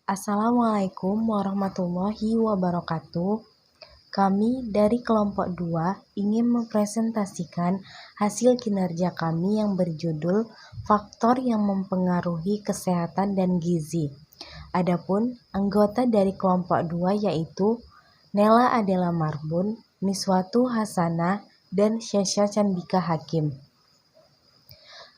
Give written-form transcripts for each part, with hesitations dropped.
Assalamualaikum warahmatullahi wabarakatuh. Kami dari kelompok 2 ingin mempresentasikan hasil kinerja kami yang berjudul Faktor yang Mempengaruhi Kesehatan dan Gizi. Adapun anggota dari kelompok 2 yaitu Nela Adela Marbun, Niswatu Hasanah, dan Syasha Candika Hakim.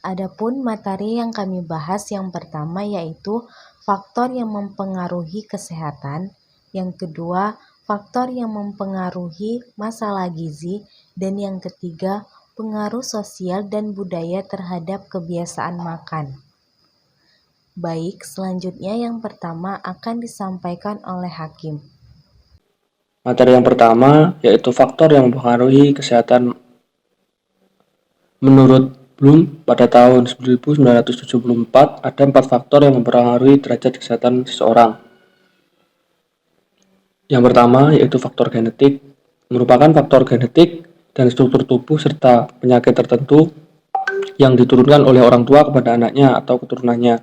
Adapun materi yang kami bahas yang pertama yaitu faktor yang mempengaruhi kesehatan, yang kedua faktor yang mempengaruhi masalah gizi, dan yang ketiga pengaruh sosial dan budaya terhadap kebiasaan makan. Baik, selanjutnya yang pertama akan disampaikan oleh Hakim. Materi yang pertama yaitu faktor yang mempengaruhi kesehatan. Menurut Bloom, pada tahun 1974 ada 4 faktor yang mempengaruhi derajat kesehatan seseorang. Yang pertama yaitu faktor genetik, merupakan faktor genetik dan struktur tubuh serta penyakit tertentu yang diturunkan oleh orang tua kepada anaknya atau keturunannya.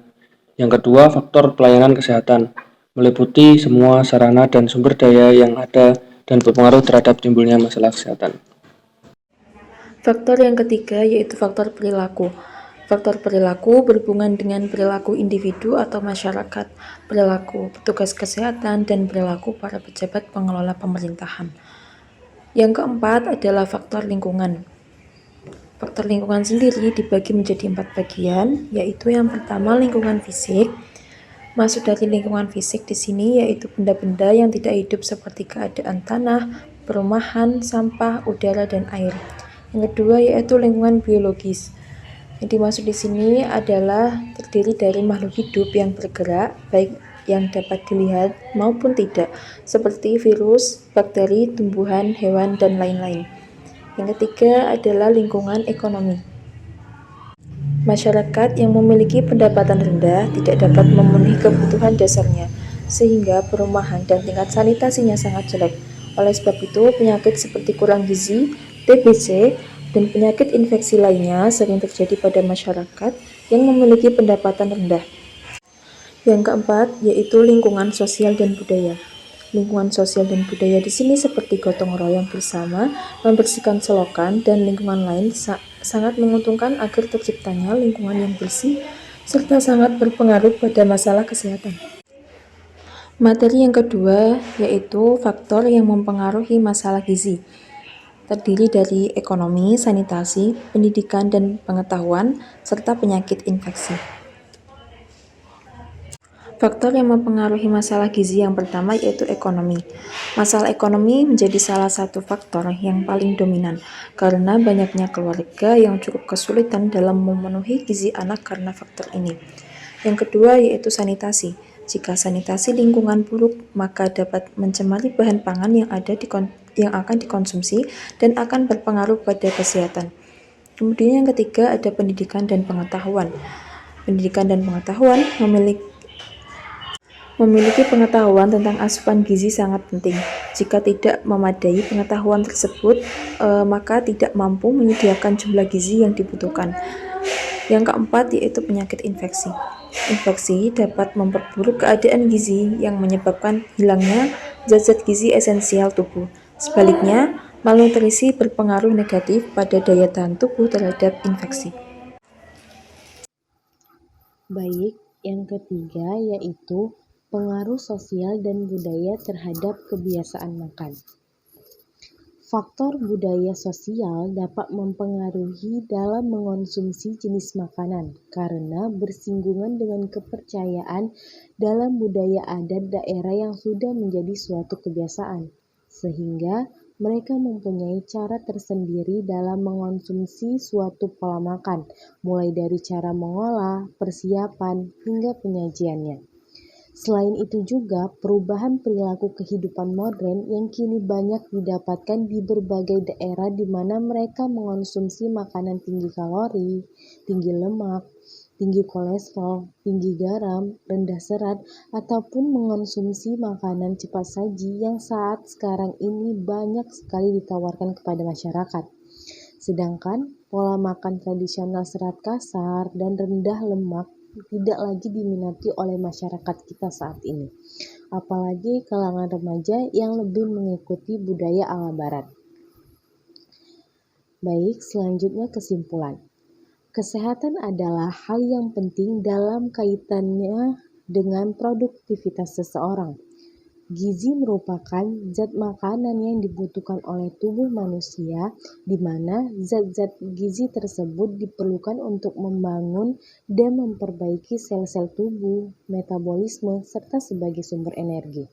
Yang kedua, faktor pelayanan kesehatan, meliputi semua sarana dan sumber daya yang ada dan berpengaruh terhadap timbulnya masalah kesehatan. Faktor yang ketiga yaitu faktor perilaku. Faktor perilaku berhubungan dengan perilaku individu atau masyarakat, perilaku petugas kesehatan, dan perilaku para pejabat pengelola pemerintahan. Yang keempat adalah faktor lingkungan. Faktor lingkungan sendiri dibagi menjadi 4 bagian, yaitu yang pertama lingkungan fisik. Masuk dari lingkungan fisik di sini yaitu benda-benda yang tidak hidup seperti keadaan tanah, perumahan, sampah, udara, dan air. Yang kedua yaitu lingkungan biologis. Yang dimaksud di sini adalah terdiri dari makhluk hidup yang bergerak, baik yang dapat dilihat maupun tidak, seperti virus, bakteri, tumbuhan, hewan, dan lain-lain. Yang ketiga adalah lingkungan ekonomi. Masyarakat yang memiliki pendapatan rendah tidak dapat memenuhi kebutuhan dasarnya, sehingga perumahan dan tingkat sanitasinya sangat jelek. Oleh sebab itu, penyakit seperti kurang gizi, TBC, dan penyakit infeksi lainnya sering terjadi pada masyarakat yang memiliki pendapatan rendah. Yang keempat, yaitu lingkungan sosial dan budaya. Lingkungan sosial dan budaya di sini seperti gotong royong bersama, membersihkan selokan, dan lingkungan lain sangat menguntungkan agar terciptanya lingkungan yang bersih, serta sangat berpengaruh pada masalah kesehatan. Materi yang kedua yaitu faktor yang mempengaruhi masalah gizi. Terdiri dari ekonomi, sanitasi, pendidikan dan pengetahuan, serta penyakit infeksi. Faktor yang mempengaruhi masalah gizi yang pertama yaitu ekonomi. Masalah ekonomi menjadi salah satu faktor yang paling dominan karena banyaknya keluarga yang cukup kesulitan dalam memenuhi gizi anak karena faktor ini. Yang kedua yaitu sanitasi. Jika sanitasi lingkungan buruk, maka dapat mencemari bahan pangan yang akan dikonsumsi dan akan berpengaruh pada kesehatan. Kemudian yang ketiga ada pendidikan dan pengetahuan. Pendidikan dan pengetahuan memiliki pengetahuan tentang asupan gizi sangat penting. Jika tidak memadai pengetahuan tersebut, maka tidak mampu menyediakan jumlah gizi yang dibutuhkan. Yang keempat yaitu penyakit infeksi. Infeksi dapat memperburuk keadaan gizi yang menyebabkan hilangnya zat-zat gizi esensial tubuh. Sebaliknya, malnutrisi berpengaruh negatif pada daya tahan tubuh terhadap infeksi. Baik, yang ketiga yaitu pengaruh sosial dan budaya terhadap kebiasaan makan. Faktor budaya sosial dapat mempengaruhi dalam mengonsumsi jenis makanan karena bersinggungan dengan kepercayaan dalam budaya adat daerah yang sudah menjadi suatu kebiasaan, sehingga mereka mempunyai cara tersendiri dalam mengonsumsi suatu pola makan, mulai dari cara mengolah, persiapan, hingga penyajiannya. Selain itu juga, perubahan perilaku kehidupan modern yang kini banyak didapatkan di berbagai daerah di mana mereka mengonsumsi makanan tinggi kalori, tinggi lemak, tinggi kolesterol, tinggi garam, rendah serat, ataupun mengonsumsi makanan cepat saji yang saat sekarang ini banyak sekali ditawarkan kepada masyarakat. Sedangkan pola makan tradisional serat kasar dan rendah lemak tidak lagi diminati oleh masyarakat kita saat ini, apalagi kalangan remaja yang lebih mengikuti budaya ala barat. Baik, selanjutnya kesimpulan. Kesehatan adalah hal yang penting dalam kaitannya dengan produktivitas seseorang. Gizi merupakan zat makanan yang dibutuhkan oleh tubuh manusia, di mana zat-zat gizi tersebut diperlukan untuk membangun dan memperbaiki sel-sel tubuh, metabolisme, serta sebagai sumber energi.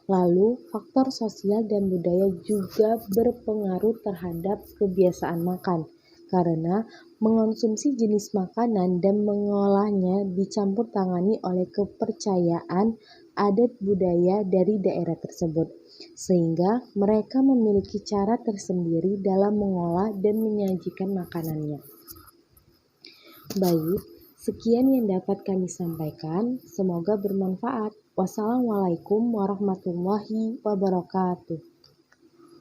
Lalu, faktor sosial dan budaya juga berpengaruh terhadap kebiasaan makan, karena mengonsumsi jenis makanan dan mengolahnya dicampur tangani oleh kepercayaan adat budaya dari daerah tersebut, sehingga mereka memiliki cara tersendiri dalam mengolah dan menyajikan makanannya. Baik, sekian yang dapat kami sampaikan, semoga bermanfaat. Wassalamualaikum warahmatullahi wabarakatuh.